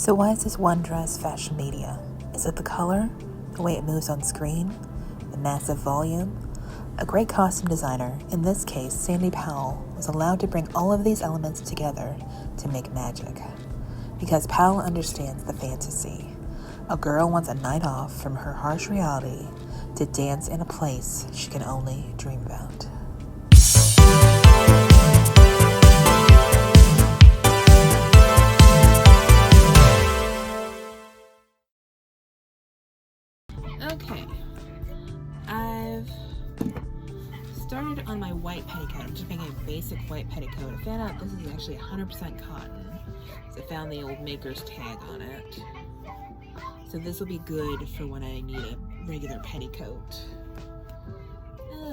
So why is this one dress fashion media? Is it the color? The way it moves on screen? The massive volume? A great costume designer, in this case Sandy Powell, was allowed to bring all of these elements together to make magic. Because Powell understands the fantasy. A girl wants a night off from her harsh reality to dance in a place she can only dream about. Okay, I've started on my white petticoat. I'm just making a basic white petticoat. I found out this is actually 100% cotton, so I found the old maker's tag on it. So this will be good for when I need a regular petticoat.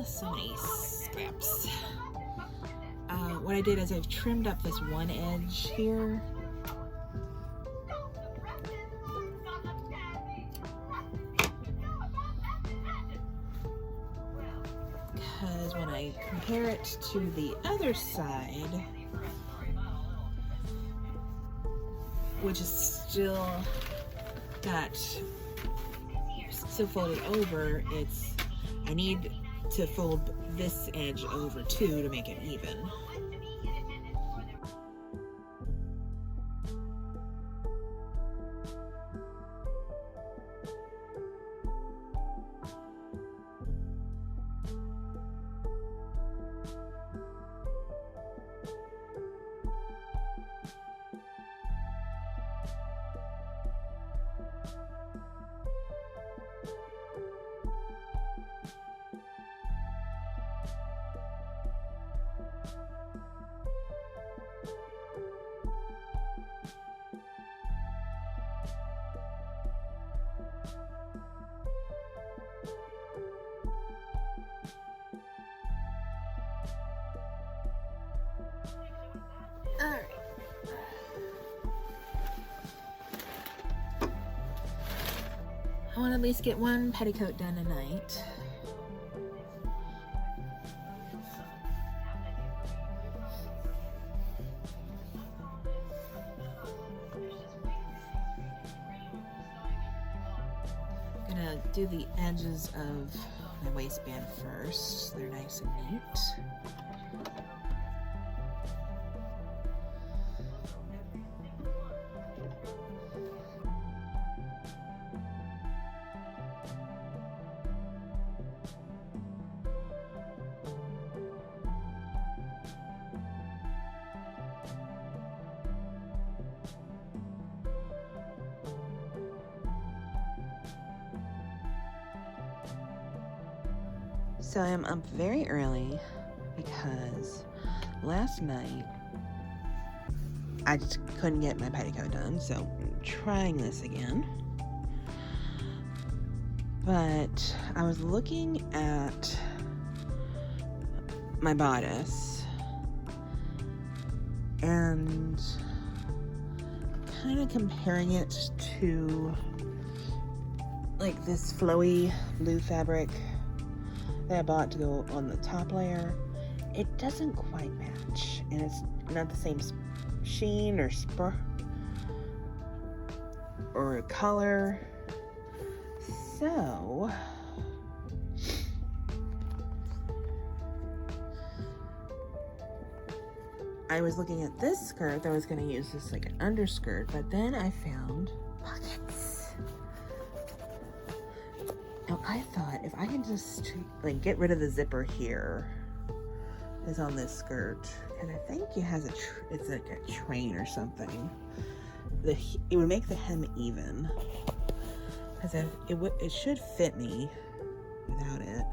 So many scraps. What I did is I've trimmed up this one edge here. Because when I compare it to the other side, which is still folded over, I need to fold this edge over too to make it even. Alright. I want to at least get one petticoat done tonight. I'm gonna do the edges of my waistband first. They're nice and neat. So I'm up very early because last night I just couldn't get my petticoat done, so I'm trying this again. But I was looking at my bodice and kind of comparing it to like this flowy blue fabric that I bought to go on the top layer. It doesn't quite match, and it's not the same sheen or or color. So I was looking at this skirt that I was going to use this like an underskirt, but then I found pockets. Now I thought if I can just like get rid of the zipper here, is on this skirt, and I think it has it's like a train or something. It would make the hem even, because it should fit me without it.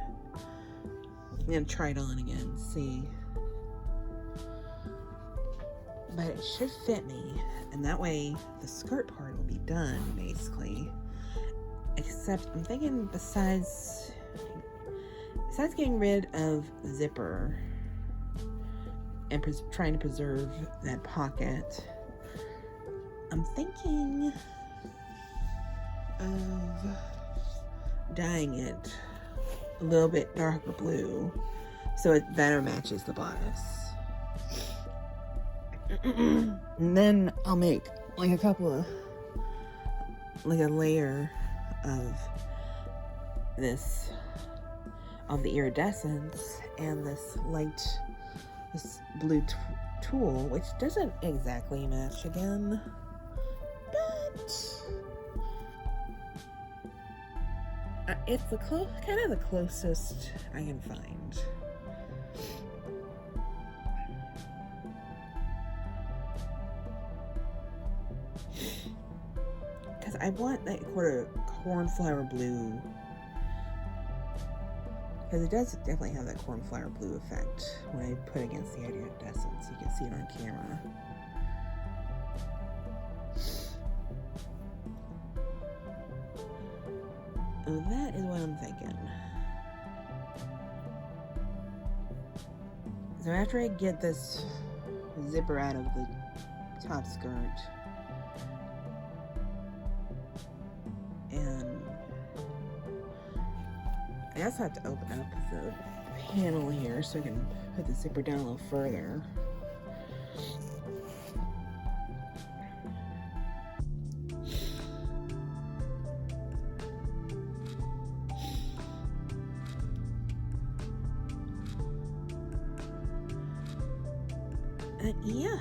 I'm gonna try it on again, see. But it should fit me, and that way the skirt part will be done basically. Except I'm thinking besides getting rid of the zipper and trying to preserve that pocket, I'm thinking of dyeing it a little bit darker blue so it better matches the bodice. And then I'll make like a couple of like a layer of the iridescence and this blue tulle, which doesn't exactly match again, but it's kind of the closest I can find. Because I want that cornflower blue, because it does definitely have that cornflower blue effect when I put against the iridescence. You can see it on camera. Oh, that is what I'm thinking. So after I get this zipper out of the top skirt, and I also have to open up the panel here so I can put the zipper down a little further. Yeah,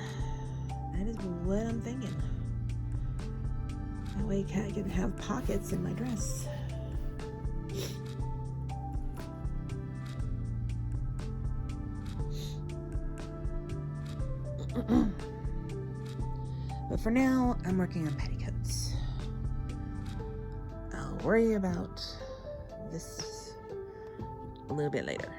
that is what I'm thinking. That way I can have pockets in my dress. But for now, I'm working on petticoats. I'll worry about this a little bit later.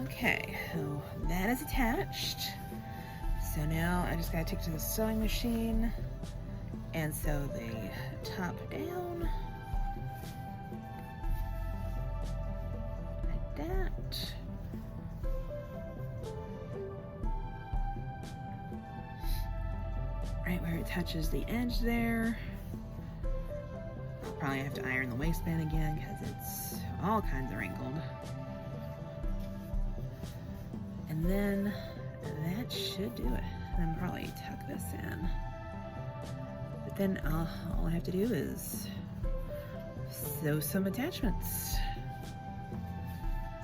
Okay, so that is attached. So now I just gotta take it to the sewing machine and sew the top down. Like that. Right where it touches the edge there. Probably have to iron the waistband again because it's all kinds of wrinkled. And then that should do it. And probably tuck this in. But then all I have to do is sew some attachments.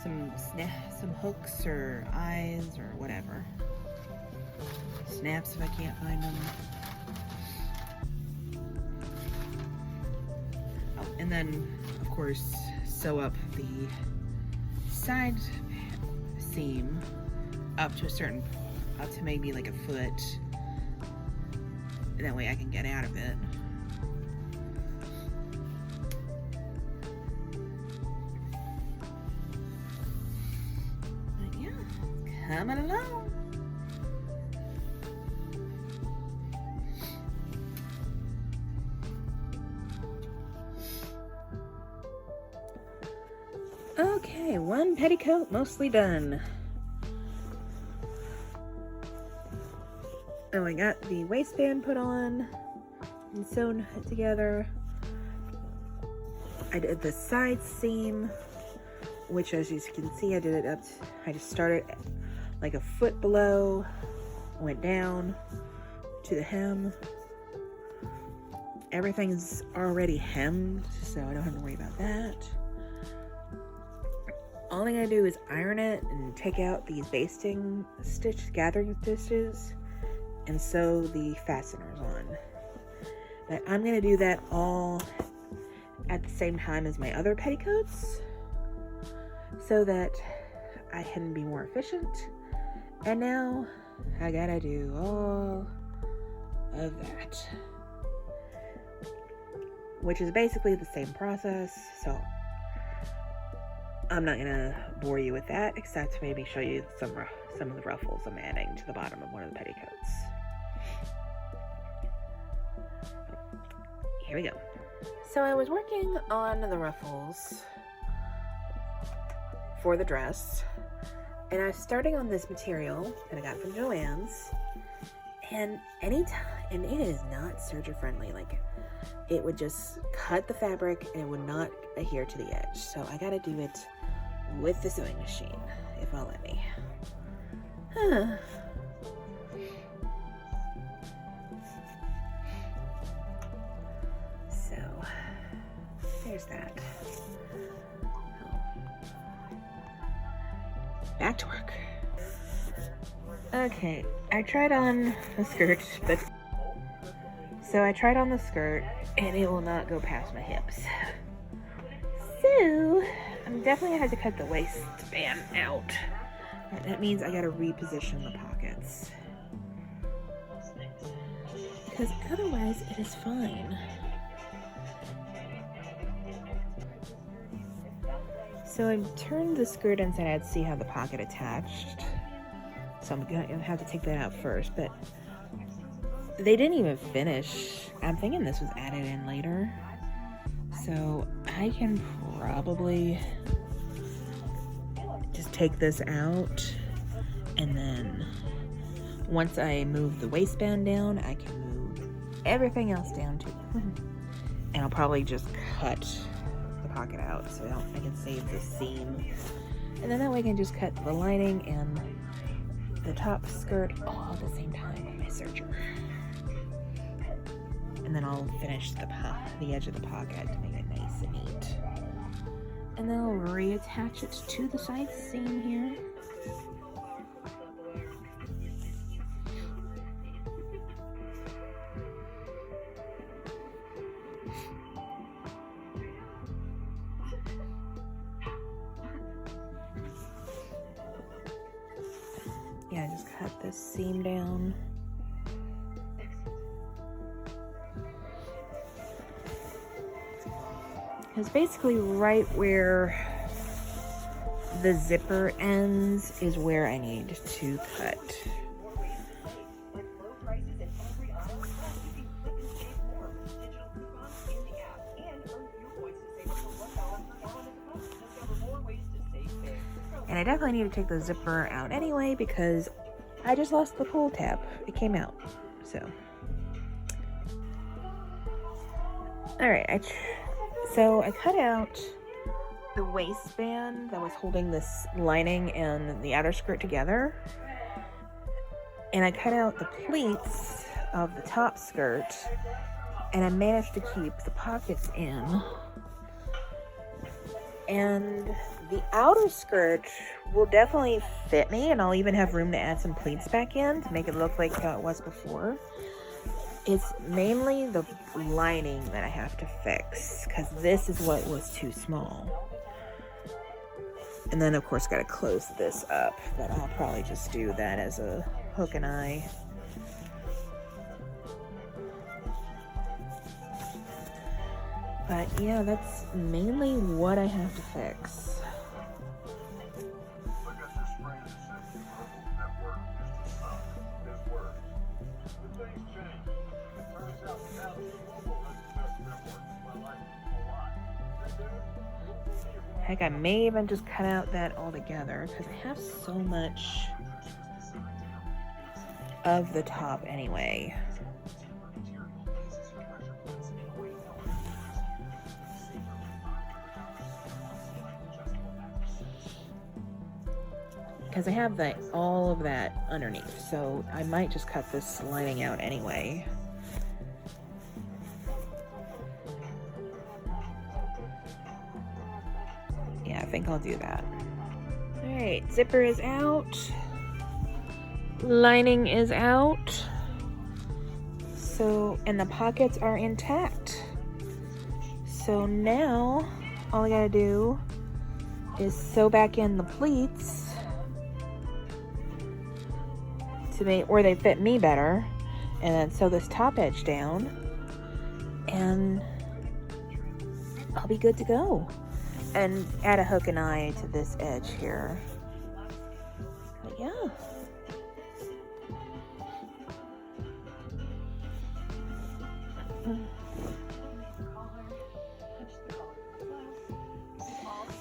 Some hooks or eyes or whatever. Snaps if I can't find them. Oh, and then of course sew up the side seam up to maybe like a foot. That way I can get out of it. But yeah, coming along. Okay, one petticoat mostly done. Oh, I got the waistband put on and sewn together. I did the side seam, which, as you can see, I did it up. I just started like a foot below, went down to the hem. Everything's already hemmed, so I don't have to worry about that. All I gotta do is iron it and take out these basting stitch, gathering stitches, and sew the fasteners on. But I'm gonna do that all at the same time as my other petticoats so that I can be more efficient. And now I gotta do all of that, which is basically the same process, so I'm not gonna bore you with that, except maybe show you some of the ruffles I'm adding to the bottom of one of the petticoats. Here we go. So I was working on the ruffles for the dress, and I was starting on this material that I got from Joann's, and it is not serger friendly. Like, it would just cut the fabric and it would not adhere to the edge. So I gotta do it with the sewing machine, if it'll let me. So there's that. Back to work. Okay, I tried on the skirt, I tried on the skirt and it will not go past my hips. So I'm definitely gonna have to cut the waistband out. That means I gotta reposition the pockets, because otherwise it is fine. So I turned the skirt inside out to see how the pocket attached. So I'm gonna have to take that out first, but they didn't even finish. I'm thinking this was added in later. So I can probably just take this out, and then once I move the waistband down, I can move everything else down too. And I'll probably just cut the pocket out so I can save the seam. And then that way I can just cut the lining and the top skirt all at the same time with my serger. And then I'll finish the edge of the pocket to make it nice and neat. And then I'll reattach it to the side seam here. Yeah, just cut this seam down. Because basically right where the zipper ends is where I need to cut. And I definitely need to take the zipper out anyway, because I just lost the pull tab. It came out, so. All right, so I cut out the waistband that was holding this lining and the outer skirt together. And I cut out the pleats of the top skirt, and I managed to keep the pockets in. And the outer skirt will definitely fit me, and I'll even have room to add some pleats back in to make it look like how it was before. It's mainly the lining that I have to fix, because this is what was too small. And then, of course, got to close this up, but I'll probably just do that as a hook and eye. But yeah, that's mainly what I have to fix. Heck, I may even just cut out that altogether, because I have so much of the top anyway. Because I have all of that underneath, so I might just cut this lining out anyway. Yeah, I think I'll do that. Alright, zipper is out. Lining is out. So, and the pockets are intact. So now, all I gotta do is sew back in the pleats to make where they fit me better, and then sew this top edge down, and I'll be good to go. And add a hook and eye to this edge here. But yeah.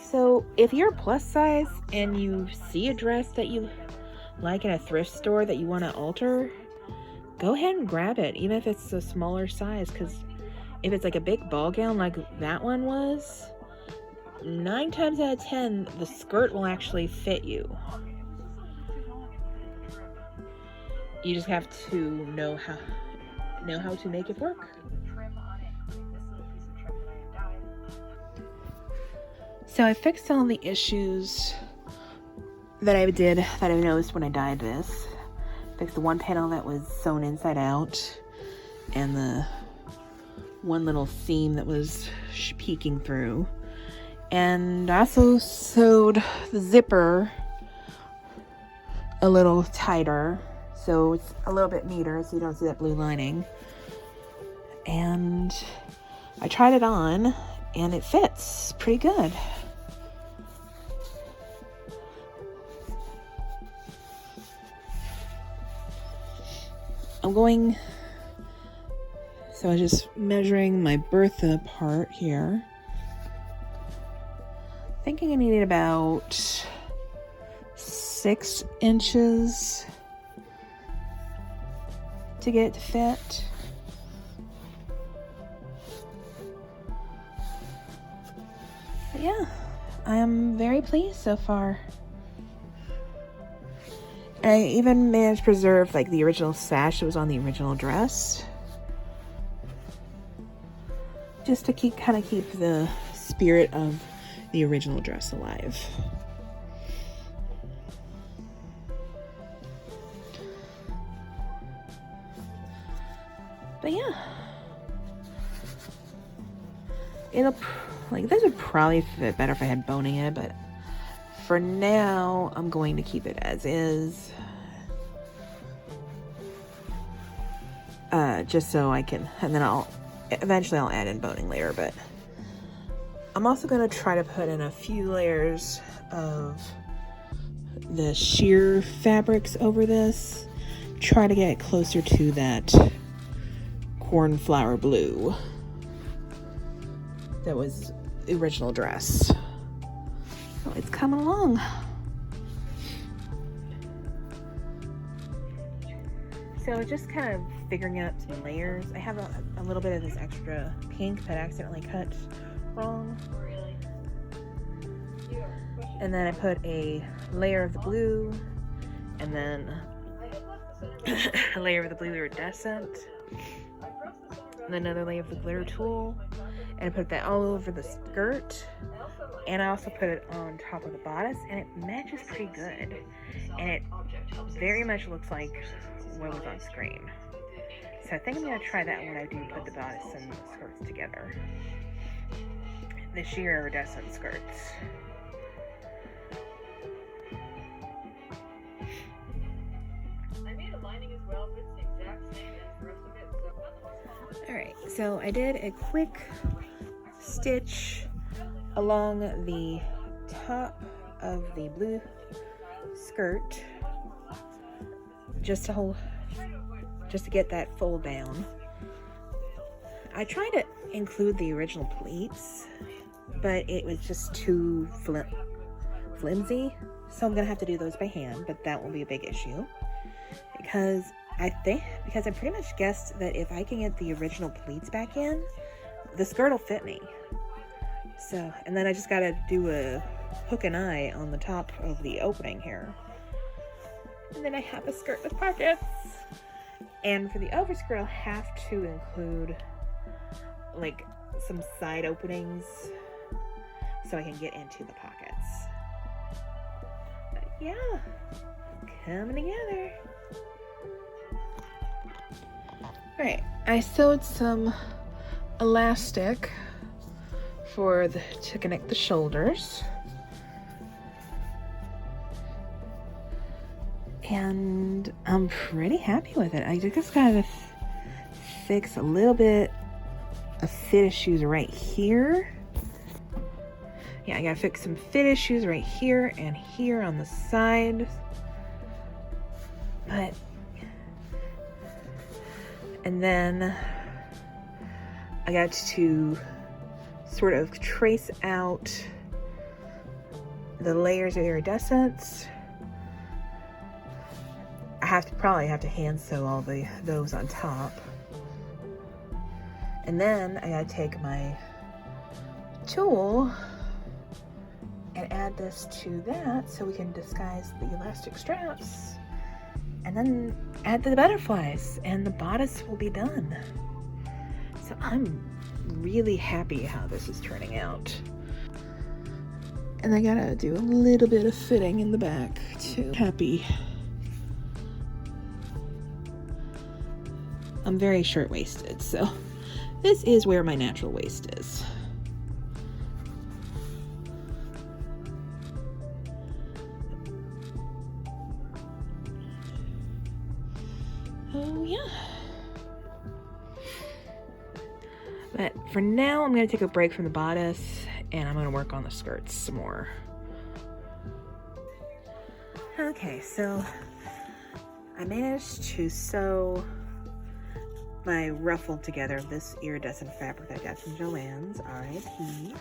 So if you're plus size and you see a dress that you like in a thrift store that you want to alter, go ahead and grab it, even if it's a smaller size, because if it's like a big ball gown like that one was, 9 times out of 10 the skirt will actually fit you. You just have to know how to make it work. So I fixed all the issues that I noticed when I dyed this. Fixed the one panel that was sewn inside out, and the one little seam that was peeking through. And I also sewed the zipper a little tighter, so it's a little bit neater, so you don't see that blue lining. And I tried it on, and it fits pretty good. So I'm just measuring my Bertha part here. Thinking I needed about 6 inches to get it to fit. But yeah, I am very pleased so far. I even managed to preserve like the original sash that was on the original dress, just to keep the spirit of the original dress alive. But yeah, this would probably fit better if I had boning in it, but for now I'm going to keep it as is, just so I can, and then eventually I'll add in boning later. But I'm also going to try to put in a few layers of the sheer fabrics over this, try to get it closer to that cornflower blue that was the original dress. So it's coming along. So just kind of figuring out some layers. I have a little bit of this extra pink that I accidentally cut wrong. And then I put a layer of the blue, and then a layer of the blue iridescent, and then another layer of the glitter tulle, and I put that all over the skirt, and I also put it on top of the bodice, and it matches pretty good, and it very much looks like what was on screen. So I think I'm going to try that when I do put the bodice and the skirts together. The sheer iridescent skirts. Alright, so I did a quick stitch along the top of the blue skirt just to get that fold down. I tried to include the original pleats, but it was just too flimsy, so I'm gonna have to do those by hand, but that won't be a big issue because I think because I pretty much guessed that if I can get the original pleats back in, the skirt will fit me. So, and then I just gotta do a hook and eye on the top of the opening here. And then I have a skirt with pockets. And for the overskirt, I'll have to include like some side openings so I can get into the pockets. But yeah, coming together. Alright, I sewed some elastic to connect the shoulders. And I'm pretty happy with it. I just gotta fix a little bit of fit issues right here. Yeah, I gotta fix some fit issues right here and here on the side. And then I got to sort of trace out the layers of iridescence. I probably have to hand sew all those on top. And then I gotta take my tool and add this to that so we can disguise the elastic straps. And then add the butterflies and the bodice will be done. So I'm really happy how this is turning out. And I gotta do a little bit of fitting in the back too. Happy. I'm very short-waisted, so this is where my natural waist is. Oh yeah. But for now, I'm gonna take a break from the bodice and I'm gonna work on the skirts some more. Okay, so I managed to sew my ruffle together of this iridescent fabric I got from Joann's, R.I.P.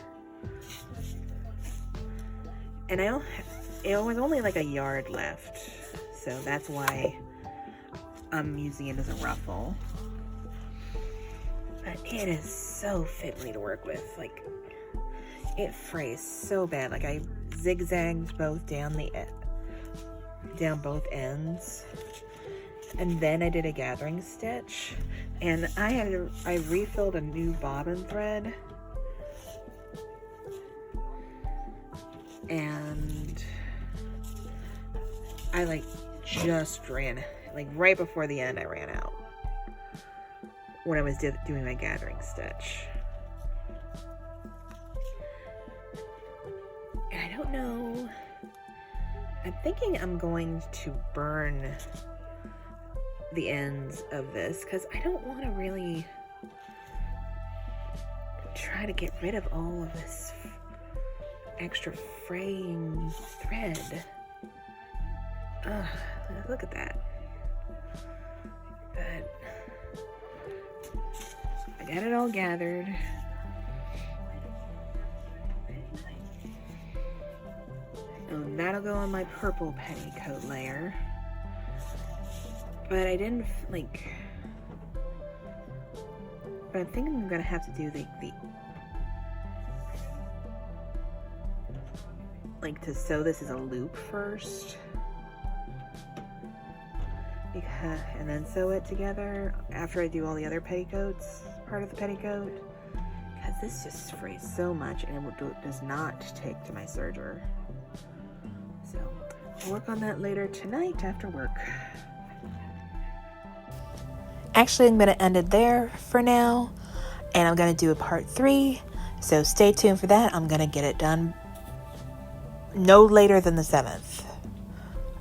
And it was only like a yard left, so that's why I'm using it as a ruffle. But it is so fiddly to work with. Like, it frays so bad. Like, I zigzagged both down both ends, and then I did a gathering stitch, and I refilled a new bobbin thread, and I just ran, right before the end I ran out when I was doing my gathering stitch. And I don't know, I'm thinking I'm going to burn the ends of this because I don't want to really try to get rid of all of this extra fraying thread. Look at that. But I got it all gathered. And that'll go on my purple petticoat layer. But I didn't but I'm thinking I'm gonna have to do to sew this as a loop first, and then sew it together after I do all the other petticoats, part of the petticoat, because this just frays so much and it does not take to my serger. So I'll work on that later tonight after work. Actually, I'm going to end it there for now, and I'm going to do a part 3, so stay tuned for that. I'm going to get it done no later than the 7th,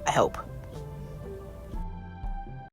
I hope.